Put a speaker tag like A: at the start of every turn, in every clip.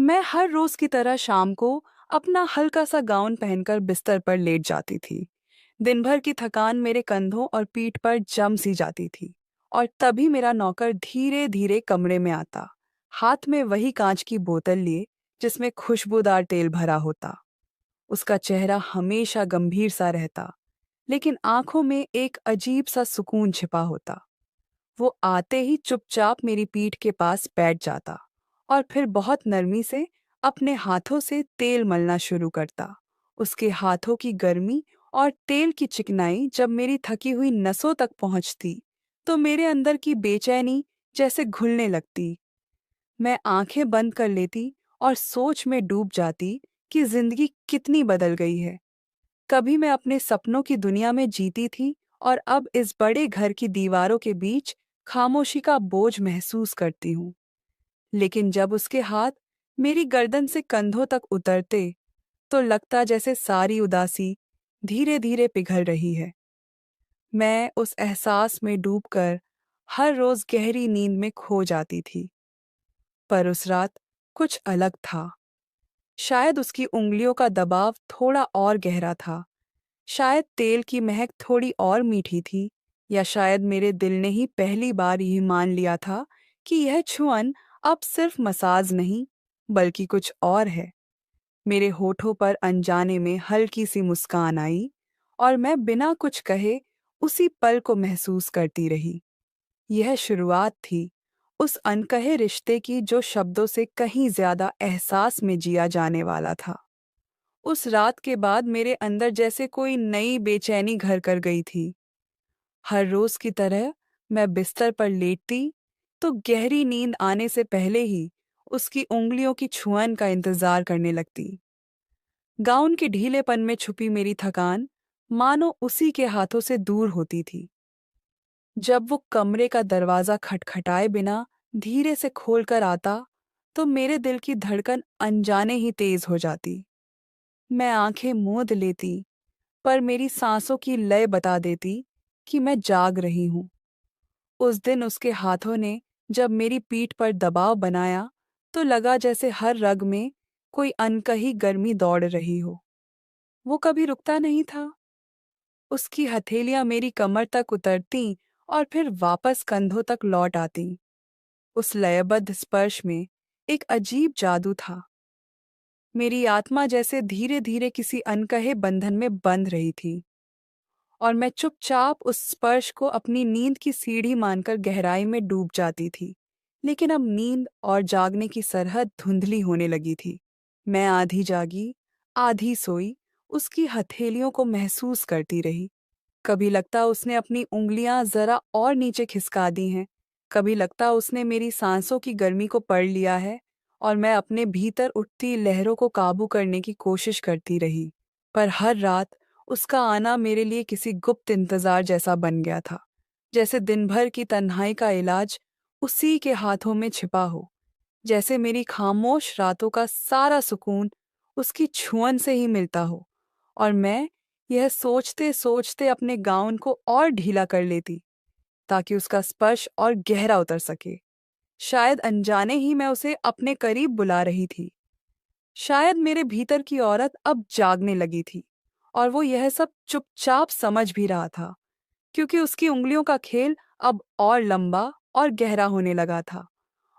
A: मैं हर रोज की तरह शाम को अपना हल्का सा गाउन पहनकर बिस्तर पर लेट जाती थी। दिन भर की थकान मेरे कंधों और पीठ पर जम सी जाती थी। और तभी मेरा नौकर धीरे धीरे कमरे में आता, हाथ में वही कांच की बोतल लिए जिसमें खुशबूदार तेल भरा होता। उसका चेहरा हमेशा गंभीर सा रहता, लेकिन आंखों में एक अजीब सा सुकून छिपा होता। वो आते ही चुपचाप मेरी पीठ के पास बैठ जाता और फिर बहुत नरमी से अपने हाथों से तेल मलना शुरू करता। उसके हाथों की गर्मी और तेल की चिकनाई जब मेरी थकी हुई नसों तक पहुंचती, तो मेरे अंदर की बेचैनी जैसे घुलने लगती। मैं आंखें बंद कर लेती और सोच में डूब जाती कि जिंदगी कितनी बदल गई है। कभी मैं अपने सपनों की दुनिया में जीती थी और अब इस बड़े घर की दीवारों के बीच खामोशी का बोझ महसूस करती हूँ। लेकिन जब उसके हाथ मेरी गर्दन से कंधों तक उतरते, तो लगता जैसे सारी उदासी धीरे धीरे पिघल रही है। मैं उस एहसास में डूबकर हर रोज गहरी नींद में खो जाती थी। पर उस रात कुछ अलग था। शायद उसकी उंगलियों का दबाव थोड़ा और गहरा था। शायद तेल की महक थोड़ी और मीठी थी, या शायद मेरे दिल ने ही पहली बार यही मान लिया था कि यह छुअन अब सिर्फ मसाज नहीं, बल्कि कुछ और है। मेरे होठों पर अनजाने में हल्की सी मुस्कान आई, और मैं बिना कुछ कहे उसी पल को महसूस करती रही। यह शुरुआत थी उस अनकहे रिश्ते की जो शब्दों से कहीं ज्यादा एहसास में जिया जाने वाला था। उस रात के बाद मेरे अंदर जैसे कोई नई बेचैनी घर कर गई थी। हर रोज की तरह मैं बिस्तर पर लेटती, तो गहरी नींद आने से पहले ही उसकी उंगलियों की छुअन का इंतजार करने लगती। गाउन के ढीलेपन में छुपी मेरी थकान मानो उसी के हाथों से दूर होती थी। जब वो कमरे का दरवाजा खटखटाए बिना धीरे से खोल कर आता, तो मेरे दिल की धड़कन अनजाने ही तेज हो जाती। मैं आंखें मूंद लेती, पर मेरी सांसों की लय बता देती कि मैं जाग रही हूँ। उस दिन उसके हाथों ने जब मेरी पीठ पर दबाव बनाया, तो लगा जैसे हर रग में कोई अनकही गर्मी दौड़ रही हो। वो कभी रुकता नहीं था। उसकी हथेलियां मेरी कमर तक उतरती और फिर वापस कंधों तक लौट आती। उस लयबद्ध स्पर्श में एक अजीब जादू था। मेरी आत्मा जैसे धीरे धीरे किसी अनकहे बंधन में बंध रही थी, और मैं चुपचाप उस स्पर्श को अपनी नींद की सीढ़ी मानकर गहराई में डूब जाती थी। लेकिन अब नींद और जागने की सरहद धुंधली होने लगी थी। मैं आधी जागी, आधी सोई, उसकी हथेलियों को महसूस करती रही। कभी लगता उसने अपनी उंगलियां जरा और नीचे खिसका दी हैं, कभी लगता उसने मेरी सांसों की गर्मी को पढ़ लिया है, और मैं अपने भीतर उठती लहरों को काबू करने की कोशिश करती रही। पर हर रात उसका आना मेरे लिए किसी गुप्त इंतजार जैसा बन गया था, जैसे दिन भर की तन्हाई का इलाज उसी के हाथों में छिपा हो, जैसे मेरी खामोश रातों का सारा सुकून उसकी छुअन से ही मिलता हो। और मैं यह सोचते सोचते अपने गाउन को और ढीला कर लेती, ताकि उसका स्पर्श और गहरा उतर सके। शायद अनजाने ही मैं उसे अपने करीब बुला रही थी। शायद मेरे भीतर की औरत अब जागने लगी थी, और वो यह सब चुपचाप समझ भी रहा था, क्योंकि उसकी उंगलियों का खेल अब और लंबा और गहरा होने लगा था।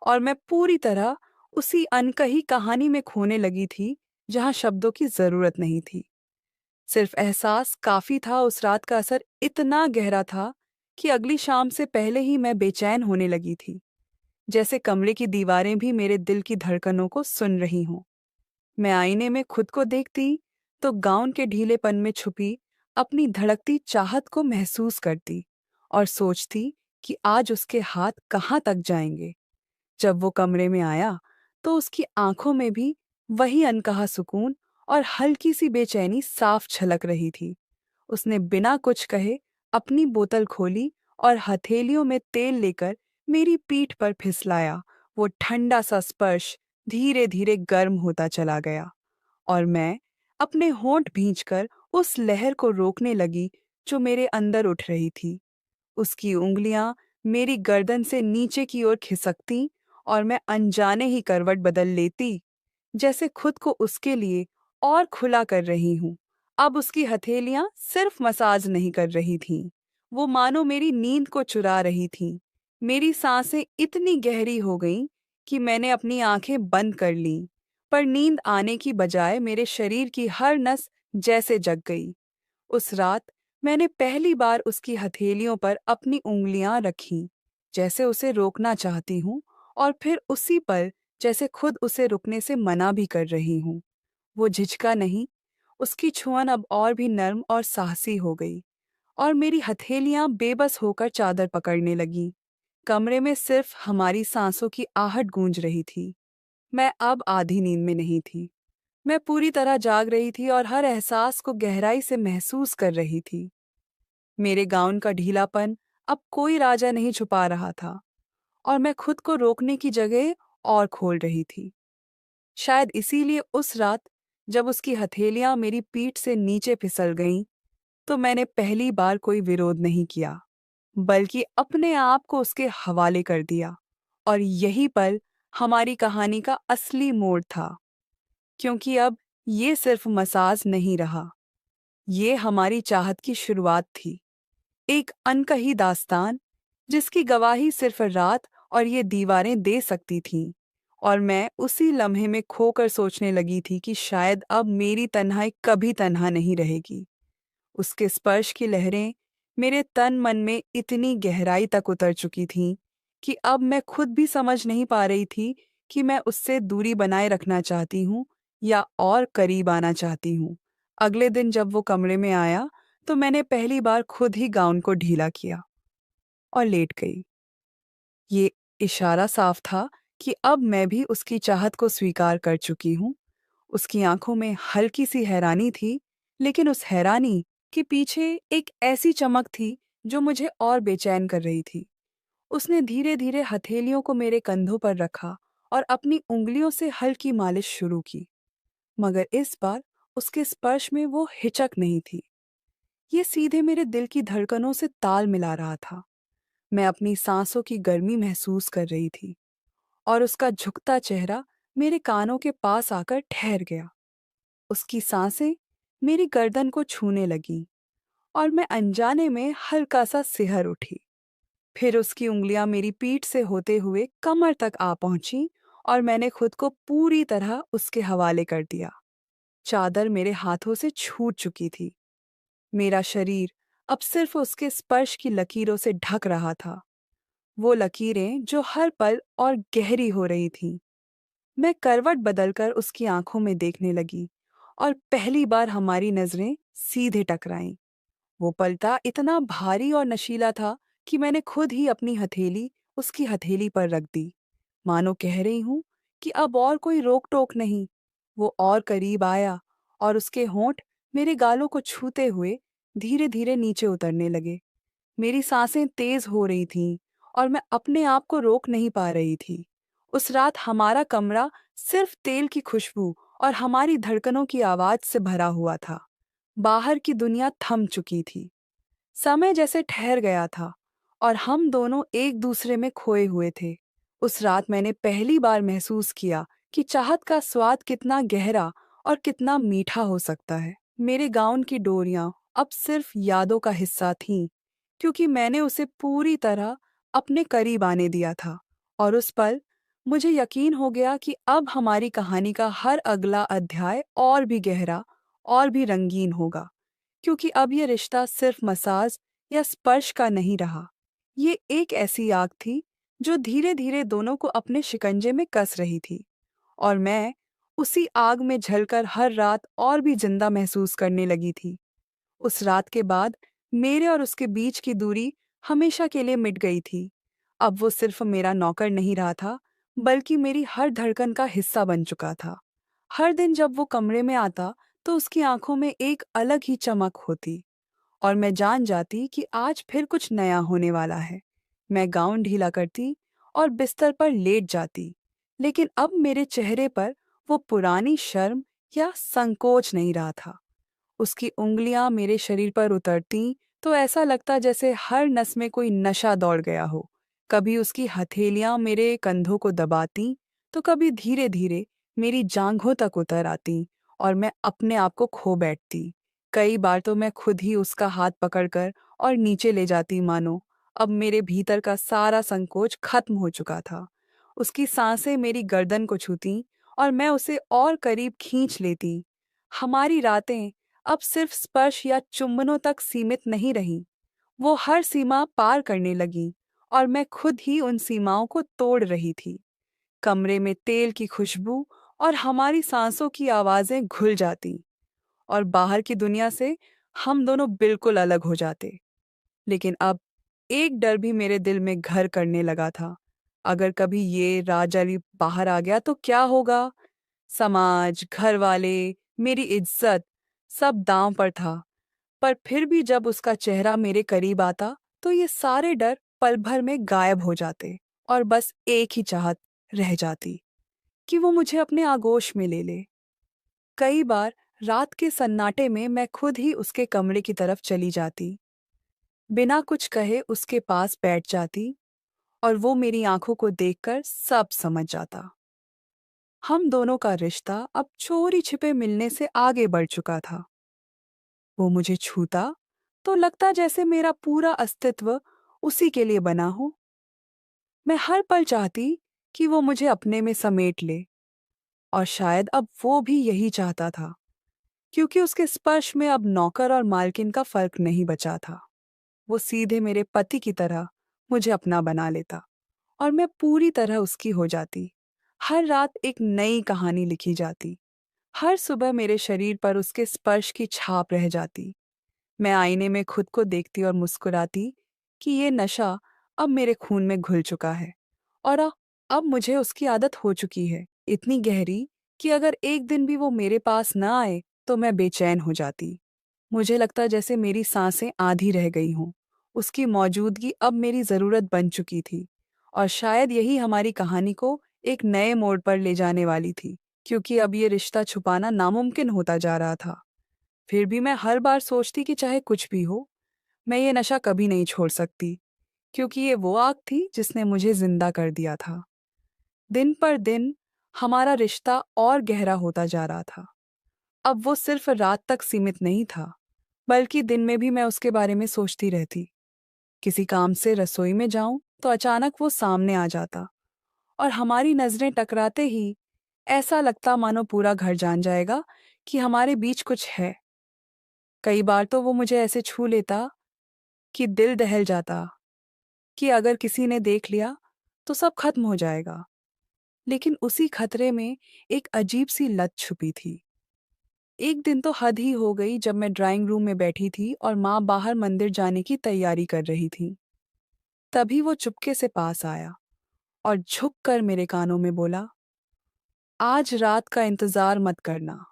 A: और मैं पूरी तरह उसी अनकही कहानी में खोने लगी थी, जहां शब्दों की जरूरत नहीं थी। सिर्फ एहसास काफी था। उस रात का असर इतना गहरा था कि अगली शाम से पहले ही मैं बेचैन होने लगी थी, जैसे कमरे की दीवारें भी मेरे दिल की धड़कनों को सुन रही हों। मैं आईने में खुद को देखती, तो गाउन के ढीलेपन में छुपी अपनी धड़कती चाहत को महसूस करती, और सोचती कि आज उसके हाथ कहाँ तक जाएंगे। जब वो कमरे में आया, तो उसकी आंखों में भी वही अनकहा सुकून और हल्की सी बेचैनी साफ झलक रही थी। उसने बिना कुछ कहे अपनी बोतल खोली और हथेलियों में तेल लेकर मेरी पीठ पर फिसलाया। वो ठंडा सा स्पर्श धीरे धीरे गर्म होता चला गया, और मैं अपने होंठ भींचकर उस लहर को रोकने लगी जो मेरे अंदर उठ रही थी। उसकी उंगलियां मेरी गर्दन से नीचे की ओर खिसकती, और मैं अनजाने ही करवट बदल लेती, जैसे खुद को उसके लिए और खुला कर रही हूँ। अब उसकी हथेलियां सिर्फ मसाज नहीं कर रही थीं, वो मानो मेरी नींद को चुरा रही थीं। मेरी सांसें इतनी गहरी हो गईं कि मैंने अपनी आंखें बंद कर लीं, पर नींद आने की बजाय मेरे शरीर की हर नस जैसे जग गई। उस रात मैंने पहली बार उसकी हथेलियों पर अपनी उंगलियां रखीं, जैसे उसे रोकना चाहती हूँ, और फिर उसी पल जैसे खुद उसे रुकने से मना भी कर रही हूँ। वो झिझका नहीं, उसकी छुअन अब और भी नर्म और साहसी हो गई, और मेरी हथेलियां बेबस होकर चादर पकड़ने लगीं। कमरे में सिर्फ हमारी सांसों की आहट गूंज रही थी। मैं अब आधी नींद में नहीं थी। मैं पूरी तरह जाग रही थी और हर एहसास को गहराई से महसूस कर रही थी। मेरे गाउन का ढीलापन अब कोई राजा नहीं छुपा रहा था, और मैं खुद को रोकने की जगह और खोल रही थी। शायद इसीलिए उस रात जब उसकी हथेलियां मेरी पीठ से नीचे फिसल गईं, तो मैंने पहली बार कोई विरोध नहीं किया, बल्कि अपने आप को उसके हवाले कर दिया। और यही पल हमारी कहानी का असली मोड़ था, क्योंकि अब ये सिर्फ मसाज नहीं रहा, ये हमारी चाहत की शुरुआत थी। एक अनकही दास्तान जिसकी गवाही सिर्फ रात और ये दीवारें दे सकती थीं। और मैं उसी लम्हे में खोकर सोचने लगी थी कि शायद अब मेरी तन्हाई कभी तन्हा नहीं रहेगी। उसके स्पर्श की लहरें मेरे तन मन में इतनी गहराई तक उतर चुकी थीं कि अब मैं खुद भी समझ नहीं पा रही थी कि मैं उससे दूरी बनाए रखना चाहती हूँ या और करीब आना चाहती हूँ। अगले दिन जब वो कमरे में आया, तो मैंने पहली बार खुद ही गाउन को ढीला किया और लेट गई। ये इशारा साफ था कि अब मैं भी उसकी चाहत को स्वीकार कर चुकी हूँ। उसकी आंखों में हल्की सी हैरानी थी, लेकिन उस हैरानी के पीछे एक ऐसी चमक थी जो मुझे और बेचैन कर रही थी। उसने धीरे-धीरे हथेलियों को मेरे कंधों पर रखा और अपनी उंगलियों से हल्की मालिश शुरू की, मगर इस बार उसके स्पर्श में वो हिचक नहीं थी। ये सीधे मेरे दिल की धड़कनों से ताल मिला रहा था। मैं अपनी सांसों की गर्मी महसूस कर रही थी, और उसका झुकता चेहरा मेरे कानों के पास आकर ठहर गया। उसकी सांसें मेरी गर्दन को छूने लगीं, और मैं अनजाने में हल्का सा सिहर उठी। फिर उसकी उंगलियां मेरी पीठ से होते हुए कमर तक आ पहुंची, और मैंने खुद को पूरी तरह उसके हवाले कर दिया। चादर मेरे हाथों से छूट चुकी थी। मेरा शरीर अब सिर्फ उसके स्पर्श की लकीरों से ढक रहा था, वो लकीरें जो हर पल और गहरी हो रही थीं। मैं करवट बदलकर उसकी आंखों में देखने लगी, और पहली बार हमारी नजरें सीधे टकराईं। वो पलटा इतना भारी और नशीला था कि मैंने खुद ही अपनी हथेली उसकी हथेली पर रख दी, मानो कह रही हूं कि अब और कोई रोक टोक नहीं। वो और करीब आया, और उसके होंठ मेरे गालों को छूते हुए धीरे धीरे नीचे उतरने लगे। मेरी सांसें तेज हो रही थीं, और मैं अपने आप को रोक नहीं पा रही थी। उस रात हमारा कमरा सिर्फ तेल की खुशबू और हमारी धड़कनों की आवाज से भरा हुआ था। बाहर की दुनिया थम चुकी थी। समय जैसे ठहर गया था, और हम दोनों एक दूसरे में खोए हुए थे। उस रात मैंने पहली बार महसूस किया कि चाहत का स्वाद कितना गहरा और कितना मीठा हो सकता है। मेरे गाउन की डोरियां अब सिर्फ यादों का हिस्सा थीं, क्योंकि मैंने उसे पूरी तरह अपने करीब आने दिया था। और उस पल मुझे यकीन हो गया कि अब हमारी कहानी का हर अगला अध्याय और भी गहरा और भी रंगीन होगा, क्योंकि अब ये रिश्ता सिर्फ मसाज या स्पर्श का नहीं रहा। ये एक ऐसी आग थी जो धीरे धीरे दोनों को अपने शिकंजे में कस रही थी, और मैं उसी आग में जलकर हर रात और भी जिंदा महसूस करने लगी थी। उस रात के बाद मेरे और उसके बीच की दूरी हमेशा के लिए मिट गई थी। अब वो सिर्फ मेरा नौकर नहीं रहा था, बल्कि मेरी हर धड़कन का हिस्सा बन चुका था। हर दिन जब वो कमरे में आता, तो उसकी आंखों में एक अलग ही चमक होती, और मैं जान जाती कि आज फिर कुछ नया होने वाला है। मैं गाउन ढीला करती और बिस्तर पर लेट जाती, लेकिन अब मेरे चेहरे पर वो पुरानी शर्म या संकोच नहीं रहा था। उसकी उंगलियां मेरे शरीर पर उतरतीं तो ऐसा लगता जैसे हर नस में कोई नशा दौड़ गया हो। कभी उसकी हथेलियां मेरे कंधों को दबातीं, तो कभी धीरे धीरे मेरी जांघों तक उतर आती और मैं अपने आप को खो बैठती। कई बार तो मैं खुद ही उसका हाथ पकड़कर और नीचे ले जाती, मानो अब मेरे भीतर का सारा संकोच खत्म हो चुका था। उसकी सांसें मेरी गर्दन को छूती और मैं उसे और करीब खींच लेती। हमारी रातें अब सिर्फ स्पर्श या चुंबनों तक सीमित नहीं रहीं, वो हर सीमा पार करने लगी और मैं खुद ही उन सीमाओं को तोड़ रही थी। कमरे में तेल की खुशबू और हमारी सांसों की आवाजें घुल जाती और बाहर की दुनिया से हम दोनों बिल्कुल अलग हो जाते। लेकिन अब एक डर भी मेरे दिल में घर करने लगा था। अगर कभी ये राज अली बाहर आ गया तो क्या होगा? समाज, घर वाले, मेरी इज्जत, सब दांव पर था। पर फिर भी जब उसका चेहरा मेरे करीब आता तो ये सारे डर पल भर में गायब हो जाते और बस एक ही चाहत रह जाती कि वो मुझे अपने आगोश में ले ले। कई बार रात के सन्नाटे में मैं खुद ही उसके कमरे की तरफ चली जाती, बिना कुछ कहे उसके पास बैठ जाती और वो मेरी आंखों को देखकर सब समझ जाता। हम दोनों का रिश्ता अब चोरी छिपे मिलने से आगे बढ़ चुका था। वो मुझे छूता तो लगता जैसे मेरा पूरा अस्तित्व उसी के लिए बना हो। मैं हर पल चाहती कि वो मुझे अपने में समेट ले, और शायद अब वो भी यही चाहता था, क्योंकि उसके स्पर्श में अब नौकर और मालकिन का फर्क नहीं बचा था। वो सीधे मेरे पति की तरह मुझे अपना बना लेता और मैं पूरी तरह उसकी हो जाती। हर रात एक नई कहानी लिखी जाती। हर सुबह मेरे शरीर पर उसके स्पर्श की छाप रह जाती। मैं आईने में खुद को देखती और मुस्कुराती कि ये नशा अब मेरे खून में घुल चुका है और अब मुझे उसकी आदत हो चुकी है, इतनी गहरी कि अगर एक दिन भी वो मेरे पास ना आए तो मैं बेचैन हो जाती। मुझे लगता जैसे मेरी सांसें आधी रह गई हों। उसकी मौजूदगी अब मेरी ज़रूरत बन चुकी थी और शायद यही हमारी कहानी को एक नए मोड़ पर ले जाने वाली थी, क्योंकि अब ये रिश्ता छुपाना नामुमकिन होता जा रहा था। फिर भी मैं हर बार सोचती कि चाहे कुछ भी हो, मैं ये नशा कभी नहीं छोड़ सकती, क्योंकि ये वो आग थी जिसने मुझे जिंदा कर दिया था। दिन पर दिन हमारा रिश्ता और गहरा होता जा रहा था। अब वो सिर्फ रात तक सीमित नहीं था, बल्कि दिन में भी मैं उसके बारे में सोचती रहती। किसी काम से रसोई में जाऊं तो अचानक वो सामने आ जाता और हमारी नजरें टकराते ही ऐसा लगता मानो पूरा घर जान जाएगा कि हमारे बीच कुछ है। कई बार तो वो मुझे ऐसे छू लेता कि दिल दहल जाता कि अगर किसी ने देख लिया तो सब खत्म हो जाएगा। लेकिन उसी खतरे में एक अजीब सी लत छुपी थी। एक दिन तो हद ही हो गई जब मैं ड्राइंग रूम में बैठी थी और माँ बाहर मंदिर जाने की तैयारी कर रही थी। तभी वो चुपके से पास आया और झुककर मेरे कानों में बोला, आज रात का इंतजार मत करना।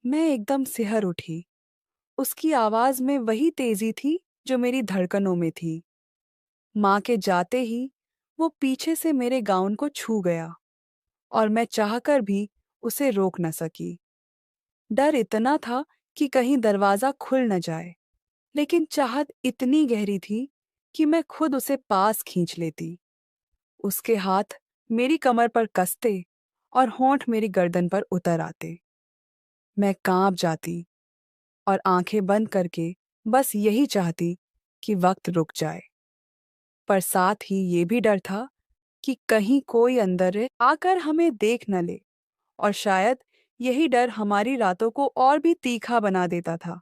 A: मैं एकदम सिहर उठी। उसकी आवाज में वही तेजी थी जो मेरी धड़कनों में थी। माँ के जाते ही वो पीछे से मेरे गाउन को छू गया और मैं चाहकर भी उसे रोक न सकी। डर इतना था कि कहीं दरवाजा खुल न जाए, लेकिन चाहत इतनी गहरी थी कि मैं खुद उसे पास खींच लेती। उसके हाथ मेरी कमर पर कसते और होंठ मेरी गर्दन पर उतर आते। मैं कांप जाती और आंखें बंद करके बस यही चाहती कि वक्त रुक जाए। पर साथ ही ये भी डर था कि कहीं कोई अंदर आकर हमें देख न ले, और शायद यही डर हमारी रातों को और भी तीखा बना देता था,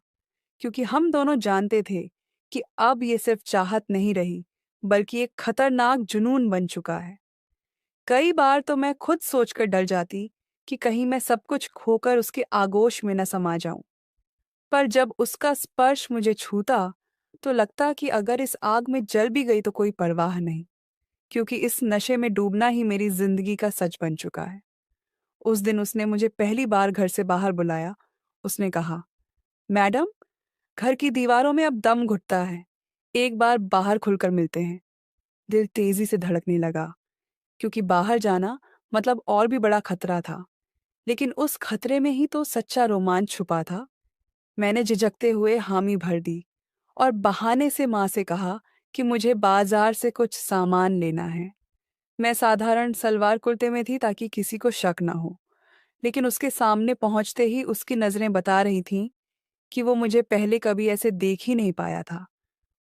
A: क्योंकि हम दोनों जानते थे कि अब ये सिर्फ चाहत नहीं रही, बल्कि एक खतरनाक जुनून बन चुका है। कई बार तो मैं खुद सोचकर डर जाती कि कहीं मैं सब कुछ खोकर उसके आगोश में न समा जाऊं। पर जब उसका स्पर्श मुझे छूता तो लगता कि अगर इस आग में जल भी गई तो कोई परवाह नहीं, क्योंकि इस नशे में डूबना ही मेरी जिंदगी का सच बन चुका है। उस दिन उसने मुझे पहली बार घर से बाहर बुलाया। उसने कहा, मैडम, घर की दीवारों में अब दम घुटता है, एक बार बाहर खुलकर मिलते हैं। दिल तेजी से धड़कने लगा, क्योंकि बाहर जाना मतलब और भी बड़ा खतरा था। लेकिन उस खतरे में ही तो सच्चा रोमांच छुपा था। मैंने झिझकते हुए हामी भर दी और बहाने से माँ से कहा कि मुझे बाजार से कुछ सामान लेना है। मैं साधारण सलवार कुर्ते में थी ताकि किसी को शक न हो, लेकिन उसके सामने पहुंचते ही उसकी नज़रें बता रही थीं कि वो मुझे पहले कभी ऐसे देख ही नहीं पाया था।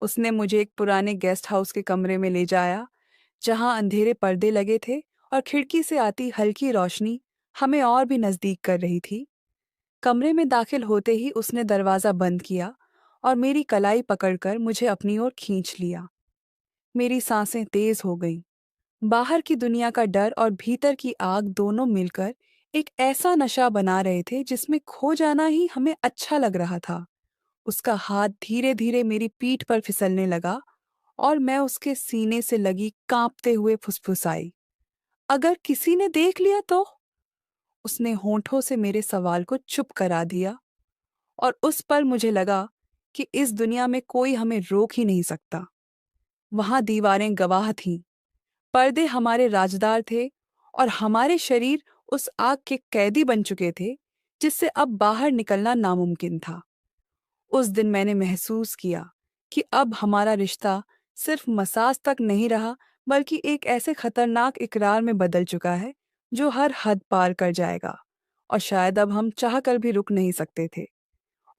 A: उसने मुझे एक पुराने गेस्ट हाउस के कमरे में ले जाया, जहां अंधेरे पर्दे लगे थे और खिड़की से आती हल्की रोशनी हमें और भी नज़दीक कर रही थी। कमरे में दाखिल होते ही उसने दरवाज़ा बंद किया और मेरी कलाई पकड़कर मुझे अपनी ओर खींच लिया। मेरी सांसें तेज हो गईं। बाहर की दुनिया का डर और भीतर की आग दोनों मिलकर एक ऐसा नशा बना रहे थे जिसमें खो जाना ही हमें अच्छा लग रहा था। उसका हाथ धीरे धीरे मेरी पीठ पर फिसलने लगा और मैं उसके सीने से लगी कांपते हुए फुसफुसाई, अगर किसी ने देख लिया तो? उसने होंठों से मेरे सवाल को चुप करा दिया और उस पल मुझे लगा कि इस दुनिया में कोई हमें रोक ही नहीं सकता। वहां दीवारें गवाह थीं, पर्दे हमारे राजदार थे और हमारे शरीर उस आग के कैदी बन चुके थे जिससे अब बाहर निकलना नामुमकिन था। उस दिन मैंने महसूस किया कि अब हमारा रिश्ता सिर्फ मसाज तक नहीं रहा, बल्कि एक ऐसे खतरनाक इकरार में बदल चुका है जो हर हद पार कर जाएगा और शायद अब हम चाह कर भी रुक नहीं सकते थे।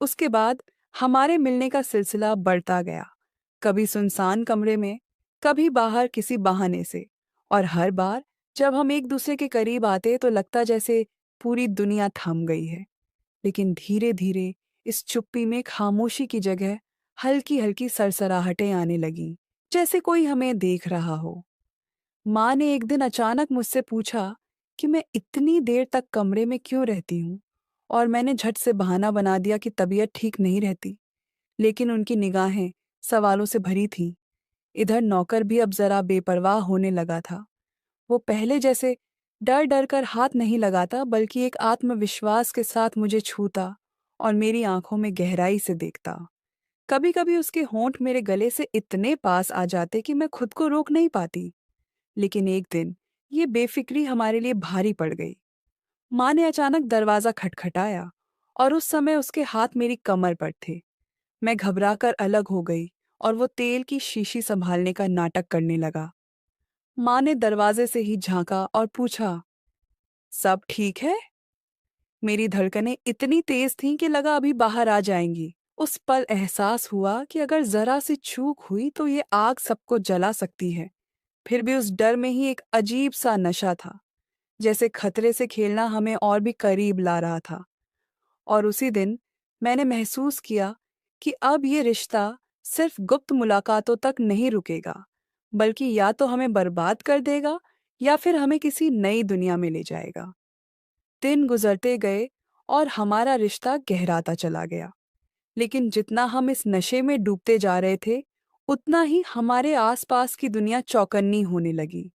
A: उसके बाद हमारे मिलने का सिलसिला बढ़ता गया, कभी सुनसान कमरे में, कभी बाहर किसी बहाने से, और हर बार जब हम एक दूसरे के करीब आते तो लगता जैसे पूरी दुनिया थम गई है। लेकिन धीरे धीरे इस चुप्पी में खामोशी की जगह हल्की हल्की सरसराहटें आने लगीं, जैसे कोई हमें देख रहा हो। माँ ने एक दिन अचानक मुझसे पूछा कि मैं इतनी देर तक कमरे में क्यों रहती हूँ, और मैंने झट से बहाना बना दिया कि तबीयत ठीक नहीं रहती। लेकिन उनकी निगाहें सवालों से भरी थीं। इधर नौकर भी अब जरा बेपरवाह होने लगा था। वो पहले जैसे डर डर कर हाथ नहीं लगाता, बल्कि एक आत्मविश्वास के साथ मुझे छूता और मेरी आंखों में गहराई से देखता। कभी कभी उसके होंठ मेरे गले से इतने पास आ जाते कि मैं खुद को रोक नहीं पाती। लेकिन एक दिन ये बेफिक्री हमारे लिए भारी पड़ गई। माँ ने अचानक दरवाजा खटखटाया और उस समय उसके हाथ मेरी कमर पर थे। मैं घबराकर अलग हो गई और वो तेल की शीशी संभालने का नाटक करने लगा। माँ ने दरवाजे से ही झांका और पूछा, सब ठीक है? मेरी धड़कनें इतनी तेज थीं कि लगा अभी बाहर आ जाएंगी। उस पल एहसास हुआ कि अगर जरा सी चूक हुई तो ये आग सबको जला सकती है। फिर भी उस डर में ही एक अजीब सा नशा था, जैसे खतरे से खेलना हमें और भी करीब ला रहा था। और उसी दिन मैंने महसूस किया कि अब ये रिश्ता सिर्फ गुप्त मुलाकातों तक नहीं रुकेगा, बल्कि या तो हमें बर्बाद कर देगा या फिर हमें किसी नई दुनिया में ले जाएगा। दिन गुजरते गए और हमारा रिश्ता गहराता चला गया, लेकिन जितना हम इस नशे में डूबते जा रहे थे, उतना ही हमारे आसपास की दुनिया चौकन्नी होने लगी।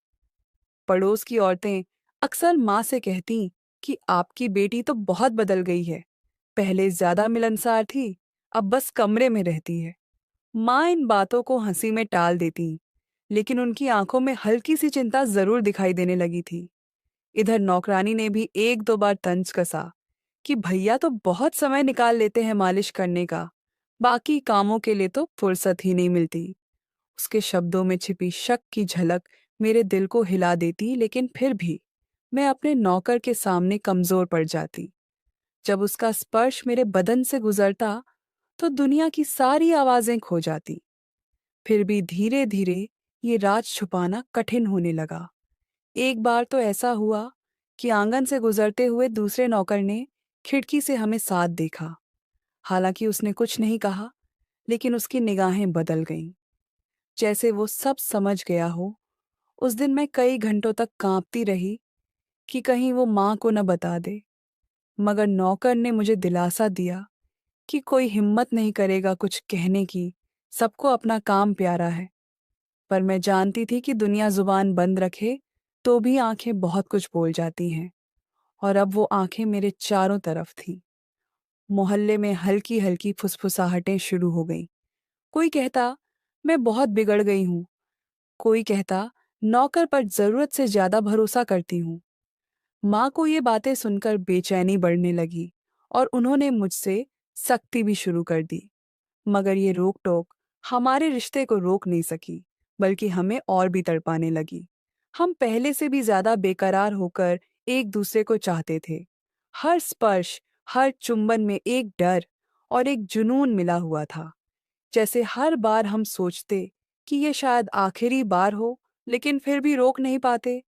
A: पड़ोस की औरतें अक्सर माँ से कहती कि आपकी बेटी तो बहुत बदल गई है, पहले ज्यादा मिलनसार थी, अब बस कमरे में रहती है। माँ इन बातों को हंसी में टाल देती, लेकिन उनकी आंखों में हल्की सी चिंता जरूर दिखाई देने लगी थी। इधर नौकरानी ने भी एक दो बार तंज कसा कि भैया तो बहुत समय निकाल लेते हैं मालिश करने का, बाकी कामों के लिए तो फुर्सत ही नहीं मिलती। उसके शब्दों में छिपी शक की झलक मेरे दिल को हिला देती, लेकिन फिर भी मैं अपने नौकर के सामने कमजोर पड़ जाती। जब उसका स्पर्श मेरे बदन से गुजरता तो दुनिया की सारी आवाजें खो जाती। फिर भी धीरे धीरे ये राज छुपाना कठिन होने लगा। एक बार तो ऐसा हुआ कि आंगन से गुजरते हुए दूसरे नौकर ने खिड़की से हमें साथ देखा। हालांकि उसने कुछ नहीं कहा, लेकिन उसकी निगाहें बदल गईं, जैसे वो सब समझ गया हो। उस दिन मैं कई घंटों तक कांपती रही कि कहीं वो माँ को न बता दे, मगर नौकर ने मुझे दिलासा दिया कि कोई हिम्मत नहीं करेगा कुछ कहने की, सबको अपना काम प्यारा है। पर मैं जानती थी कि दुनिया जुबान बंद रखे तो भी आंखें बहुत कुछ बोल जाती हैं, और अब वो आंखें मेरे चारों तरफ थीं। मोहल्ले में हल्की हल्की फुसफुसाहटें शुरू हो गईं। कोई कहता मैं बहुत बिगड़ गई हूँ, कोई कहता नौकर पर जरूरत से ज्यादा भरोसा करती हूँ। माँ को ये बातें सुनकर बेचैनी बढ़ने लगी और उन्होंने मुझसे सख्ती भी शुरू कर दी। मगर ये रोक टोक हमारे रिश्ते को रोक नहीं सकी, बल्कि हमें और भी तड़पाने लगी। हम पहले से भी ज्यादा बेकरार होकर एक दूसरे को चाहते थे, हर स्पर्श, हर चुंबन में एक डर और एक जुनून मिला हुआ था। जैसे हर बार हम सोचते कि ये शायद आखिरी बार हो, लेकिन फिर भी रोक नहीं पाते।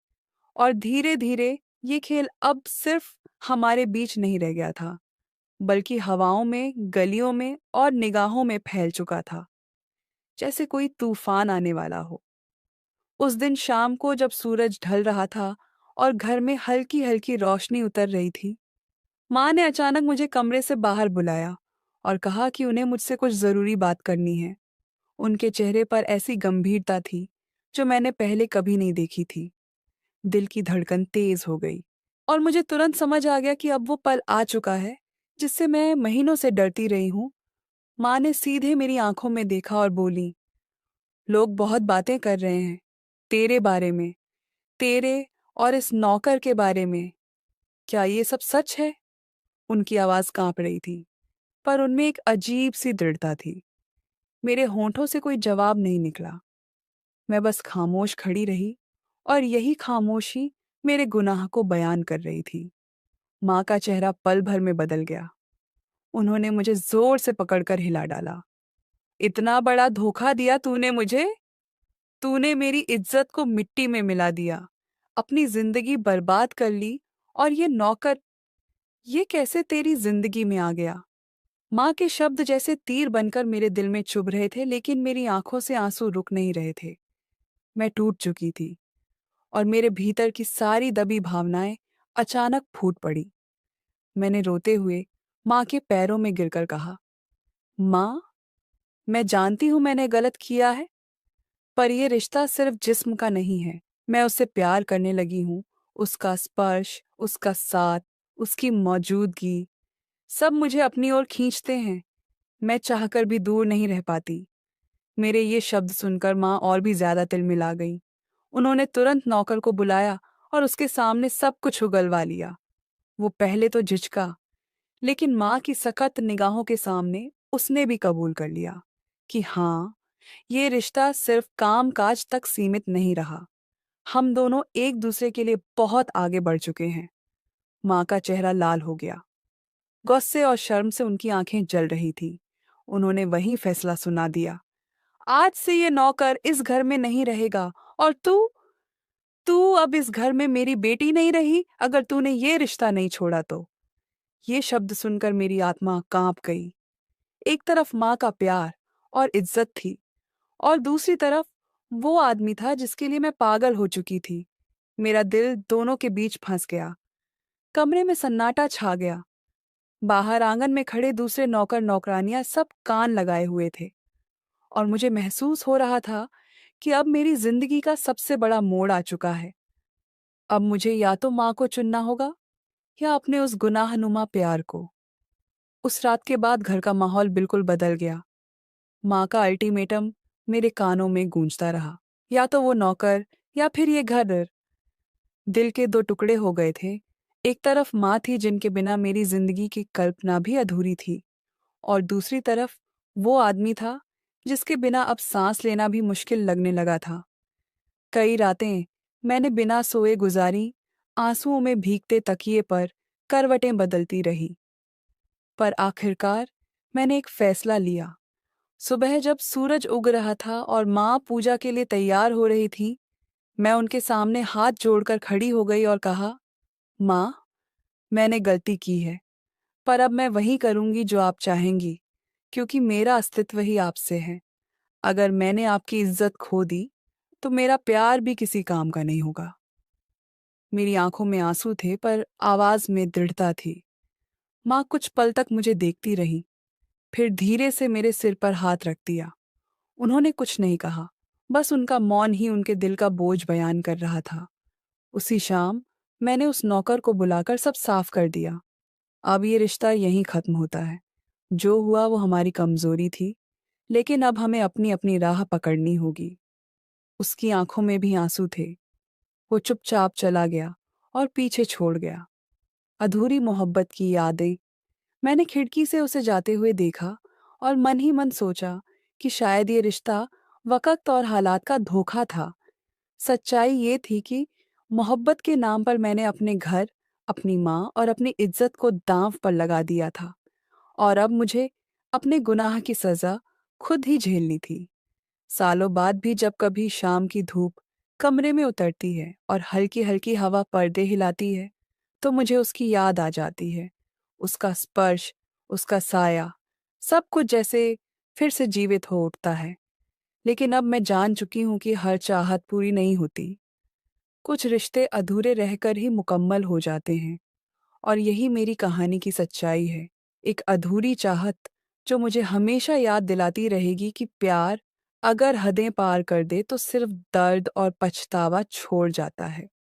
A: और धीरे-धीरे ये खेल अब सिर्फ हमारे बीच नहीं रह गया था, बल्कि हवाओं में, गलियों में और निगाहों में फैल चुका था, जैसे कोई तूफान आने वाला हो। उस दिन शाम को जब सूरज ढल रहा था और घर में हल्की-हल्की रोशनी उतर रही थी, माँ ने अचानक मुझे कमरे से बाहर बुलाया और कहा कि उन्हें मुझसे कुछ ज़रूरी बात करनी है। उनके चेहरे पर ऐसी गंभीरता थी, जो मैंने पहले कभी नहीं देखी थी। दिल की धड़कन तेज हो गई और मुझे तुरंत समझ आ गया कि अब वो पल आ चुका है, जिससे मैं महीनों से डरती रही हूँ। माँ ने सीधे मेरी आंखों में देखा और बोली, लोग बहुत बातें कर रहे हैं, तेरे बारे में, तेरे और इस नौकर के बारे में। क्या ये सब सच है? उनकी आवाज़ कांप रही थी, पर उनमें एक अजीब सी दृढ़ता थी। मेरे होंठों से कोई जवाब नहीं निकला। मैं बस खामोश खड़ी रही और यही खामोशी मेरे गुनाह को बयान कर रही थी। माँ का चेहरा पल भर में बदल गया। उन्होंने मुझे जोर से पकड़कर हिला डाला। इतना बड़ा धोखा दिया तूने मुझे? तूने मेरी इज्जत को मिट्टी में मिला दिया, अपनी जिंदगी बर्बाद कर ली, और ये नौकर, ये कैसे तेरी जिंदगी में आ गया? माँ के शब्द जैसे तीर बनकर मेरे दिल में चुभ रहे थे, लेकिन मेरी आंखों से आंसू रुक नहीं रहे थे। मैं टूट चुकी थी और मेरे भीतर की सारी दबी भावनाएं अचानक फूट पड़ी। मैंने रोते हुए माँ के पैरों में गिरकर कहा, माँ, मैं जानती हूँ मैंने गलत किया है, पर यह रिश्ता सिर्फ जिस्म का नहीं है। मैं उससे प्यार करने लगी हूँ। उसका स्पर्श, उसका साथ, उसकी मौजूदगी, सब मुझे अपनी ओर खींचते हैं। मैं चाहकर भी दूर नहीं रह पाती। मेरे ये शब्द सुनकर माँ और भी ज्यादा तिलमिला गई। उन्होंने तुरंत नौकर को बुलाया और उसके सामने सब कुछ उगलवा लिया। वो पहले तो झिझका, लेकिन माँ की सख्त निगाहों के सामने उसने भी कबूल कर लिया कि हाँ, ये रिश्ता सिर्फ काम-काज तक सीमित नहीं रहा। हम दोनों एक दूसरे के लिए बहुत आगे बढ़ चुके हैं। माँ का चेहरा लाल हो गया। गुस्से और शर्म से उनकी आंखें जल रही थी। उन्होंने वही फैसला सुना दिया। आज से ये नौकर इस घर में नहीं रहेगा, और तू तू अब इस घर में मेरी बेटी नहीं रही, अगर तूने ये रिश्ता नहीं छोड़ा तो। ये शब्द सुनकर मेरी आत्मा कांप गई। एक तरफ माँ का प्यार और इज्जत थी, और दूसरी तरफ वो आदमी था जिसके लिए मैं पागल हो चुकी थी। मेरा दिल दोनों के बीच फंस गया। कमरे में सन्नाटा छा गया। बाहर आंगन में खड़े दूसरे नौकर नौकरानियां सब कान लगाए हुए थे, और मुझे महसूस हो रहा था कि अब मेरी जिंदगी का सबसे बड़ा मोड़ आ चुका है। अब मुझे या तो माँ को चुनना होगा, या अपने उस गुनाहनुमा प्यार को। उस रात के बाद घर का माहौल बिल्कुल बदल गया। माँ का अल्टीमेटम मेरे कानों में गूंजता रहा, या तो वो नौकर या फिर ये घर। दिल के दो टुकड़े हो गए थे। एक तरफ माँ थी जिनके बिना मेरी जिंदगी की कल्पना भी अधूरी थी, और दूसरी तरफ वो आदमी था जिसके बिना अब सांस लेना भी मुश्किल लगने लगा था। कई रातें मैंने बिना सोए गुजारी, आंसुओं में भीगते तकिए पर करवटें बदलती रही। पर आखिरकार मैंने एक फैसला लिया। सुबह जब सूरज उग रहा था और माँ पूजा के लिए तैयार हो रही थी, मैं उनके सामने हाथ जोड़कर खड़ी हो गई और कहा, माँ, मैंने गलती की है, पर अब मैं वही करूंगी जो आप चाहेंगी, क्योंकि मेरा अस्तित्व ही आपसे है। अगर मैंने आपकी इज्जत खो दी, तो मेरा प्यार भी किसी काम का नहीं होगा। मेरी आंखों में आंसू थे, पर आवाज में दृढ़ता थी। माँ कुछ पल तक मुझे देखती रही, फिर धीरे से मेरे सिर पर हाथ रख दिया। उन्होंने कुछ नहीं कहा, बस उनका मौन ही उनके दिल का बोझ बयान कर रहा था। उसी शाम मैंने उस नौकर को बुलाकर सब साफ कर दिया। अब ये रिश्ता यहीं खत्म होता है। जो हुआ वो हमारी कमजोरी थी, लेकिन अब हमें अपनी अपनी राह पकड़नी होगी। उसकी आंखों में भी आंसू थे। वो चुपचाप चला गया और पीछे छोड़ गया अधूरी मोहब्बत की यादें। मैंने खिड़की से उसे जाते हुए देखा और मन ही मन सोचा कि शायद ये रिश्ता वक्त और हालात का धोखा था। सच्चाई ये थी कि मोहब्बत के नाम पर मैंने अपने घर, अपनी माँ और अपनी इज्जत को दांव पर लगा दिया था, और अब मुझे अपने गुनाह की सज़ा खुद ही झेलनी थी। सालों बाद भी जब कभी शाम की धूप कमरे में उतरती है और हल्की-हल्की हवा पर्दे हिलाती है, तो मुझे उसकी याद आ जाती है। उसका स्पर्श, उसका साया, सब कुछ जैसे फिर से जीवित हो उठता है। लेकिन अब मैं जान चुकी हूँ कि हर चाहत पूरी नहीं होती। कुछ रिश्ते अधूरे रहकर ही मुकम्मल हो जाते हैं, और यही मेरी कहानी की सच्चाई है। एक अधूरी चाहत जो मुझे हमेशा याद दिलाती रहेगी कि प्यार अगर हदें पार कर दे तो सिर्फ दर्द और पछतावा छोड़ जाता है।